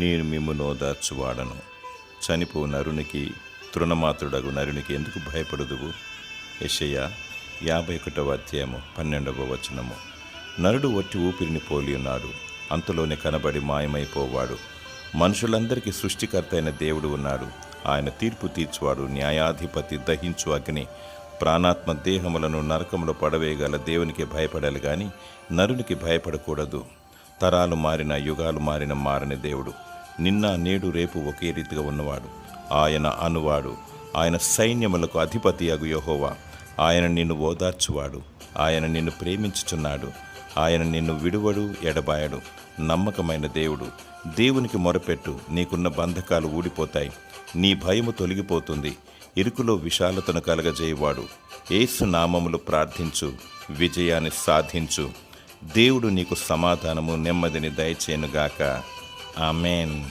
నేను మిమ్మును ఓదార్చువాడను. చనిపో నరునికి, తృణమాత్రుడగు నరునికి ఎందుకు భయపడుదువు? యెషయా 51:12. నరుడు ఒట్టి ఊపిరిని పోలి ఉన్నాడు, అంతలోనే కనబడి మాయమైపోవాడు. మనుషులందరికీ సృష్టికర్త అయిన దేవుడు ఉన్నాడు. ఆయన తీర్పు తీర్చువాడు, న్యాయాధిపతి, దహించు అగ్ని. ప్రాణాత్మ దేహములను నరకములో పడవేయగల దేవునికి భయపడాలి గాని నరునికి భయపడకూడదు. తరాలు మారిన, యుగాలు మారిన మారని దేవుడు, నిన్న నేడు రేపు ఒకే రీతిగా ఉన్నవాడు. ఆయన అనువాడు, ఆయన సైన్యములకు అధిపతి అగు యెహోవా. ఆయన నిన్ను ఓదార్చువాడు, ఆయన నిన్ను ప్రేమించుచున్నాడు. ఆయన నిన్ను విడువడు, ఎడబాయడు. నమ్మకమైన దేవుడు. దేవునికి మొరపెట్టు, నీకున్న బంధకాలు ఊడిపోతాయి. నీ భయము తొలగిపోతుంది. ఇరుకులో విశాలతను కలగజేయువాడు. యేసు నామములు ప్రార్థించు, విజయాన్ని సాధించు. దేవుడు నీకు సమాధానము, నెమ్మదిని దయచేయునుగాక. ఆమేన్.